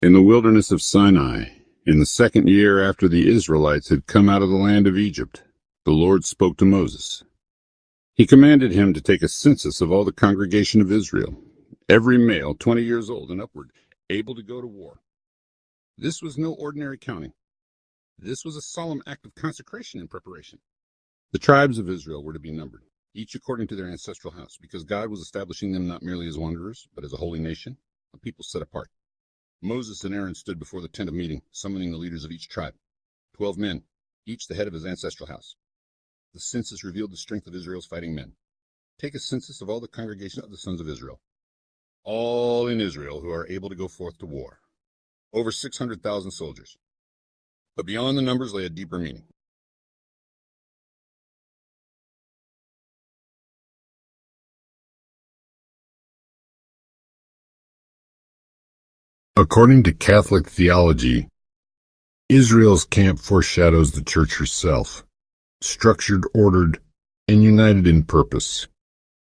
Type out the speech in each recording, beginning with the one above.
In the wilderness of Sinai, in the 2nd year after the Israelites had come out of the land of Egypt, the Lord spoke to Moses. He commanded him to take a census of all the congregation of Israel, every male 20 years old and upward, able to go to war. This was no ordinary counting. This was a solemn act of consecration and preparation. The tribes of Israel were to be numbered, each according to their ancestral house, because God was establishing them not merely as wanderers, but as a holy nation, a people set apart. Moses and Aaron stood before the tent of meeting, summoning the leaders of each tribe, 12 men, each the head of his ancestral house. The census revealed the strength of Israel's fighting men. Take a census of all the congregation of the sons of Israel, all in Israel who are able to go forth to war. Over 600,000 soldiers. But beyond the numbers lay a deeper meaning. According to Catholic theology, Israel's camp foreshadows the Church herself, structured, ordered, and united in purpose.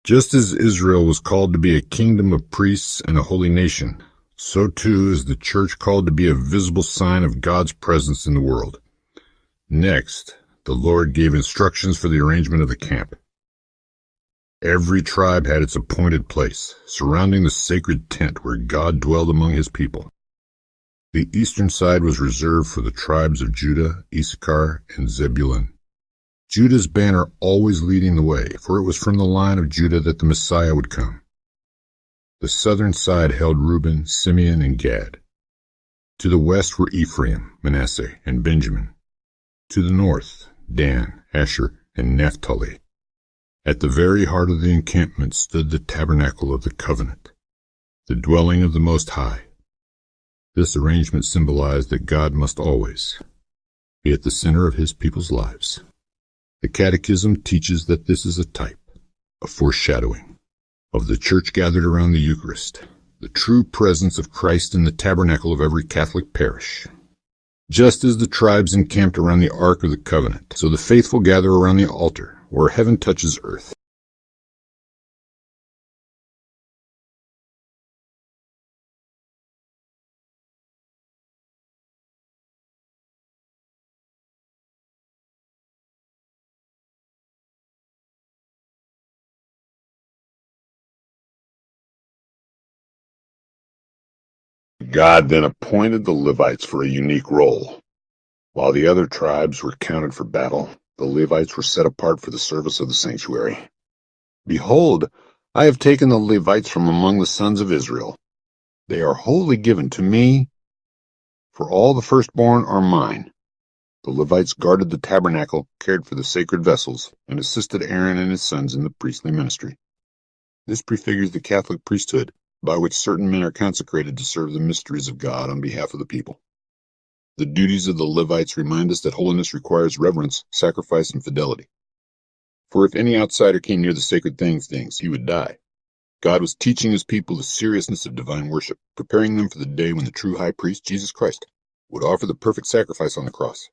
Just as Israel was called to be a kingdom of priests and a holy nation, so too is the Church called to be a visible sign of God's presence in the world. Next, the Lord gave instructions for the arrangement of the camp. Every tribe had its appointed place, surrounding the sacred tent where God dwelled among his people. The eastern side was reserved for the tribes of Judah, Issachar, and Zebulun. Judah's banner always leading the way, for it was from the line of Judah that the Messiah would come. The southern side held Reuben, Simeon, and Gad. To the west were Ephraim, Manasseh, and Benjamin. To the north, Dan, Asher, and Naphtali. At the very heart of the encampment stood the Tabernacle of the Covenant, the dwelling of the Most High. This arrangement symbolized that God must always be at the center of his people's lives. The Catechism teaches that this is a type, a foreshadowing, of the Church gathered around the Eucharist, the true presence of Christ in the tabernacle of every Catholic parish. Just as the tribes encamped around the Ark of the Covenant, so the faithful gather around the altar, where heaven touches earth. God then appointed the Levites for a unique role. While the other tribes were counted for battle, the Levites were set apart for the service of the sanctuary. Behold, I have taken the Levites from among the sons of Israel. They are wholly given to me, for all the firstborn are mine. The Levites guarded the tabernacle, cared for the sacred vessels, and assisted Aaron and his sons in the priestly ministry. This prefigures the Catholic priesthood, by which certain men are consecrated to serve the mysteries of God on behalf of the people. The duties of the Levites remind us that holiness requires reverence, sacrifice, and fidelity. For if any outsider came near the sacred things, he would die. God was teaching his people the seriousness of divine worship, preparing them for the day when the true high priest, Jesus Christ, would offer the perfect sacrifice on the cross.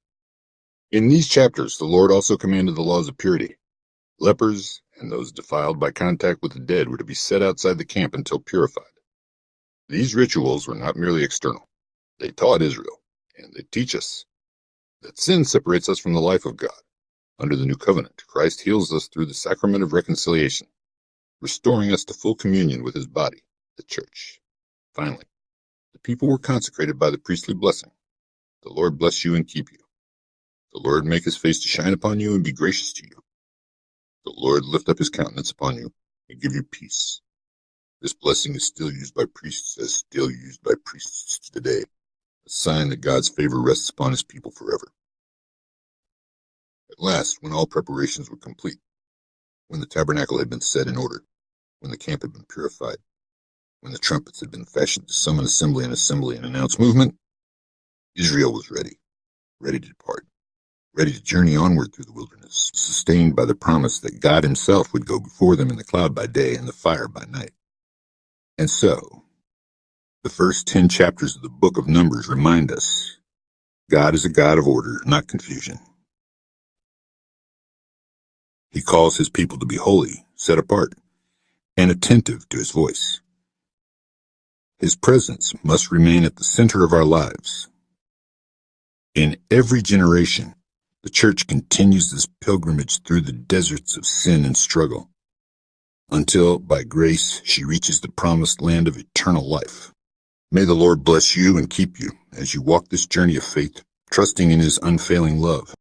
In these chapters, the Lord also commanded the laws of purity. Lepers and those defiled by contact with the dead were to be set outside the camp until purified. These rituals were not merely external. They taught Israel, and they teach us, that sin separates us from the life of God. Under the new covenant, Christ heals us through the sacrament of reconciliation, restoring us to full communion with his body, the church. Finally, the people were consecrated by the priestly blessing. The Lord bless you and keep you. The Lord make his face to shine upon you and be gracious to you. The Lord lift up his countenance upon you and give you peace. This blessing is still used by priests today, a sign that God's favor rests upon his people forever. At last, when all preparations were complete, when the tabernacle had been set in order, when the camp had been purified, when the trumpets had been fashioned to summon assembly and announce movement, Israel was ready to depart, ready to journey onward through the wilderness, sustained by the promise that God himself would go before them in the cloud by day and the fire by night. And so, the first 10 chapters of the book of Numbers remind us, God is a God of order, not confusion. He calls his people to be holy, set apart, and attentive to his voice. His presence must remain at the center of our lives. In every generation, the Church continues this pilgrimage through the deserts of sin and struggle, until, by grace, she reaches the promised land of eternal life. May the Lord bless you and keep you as you walk this journey of faith, trusting in His unfailing love.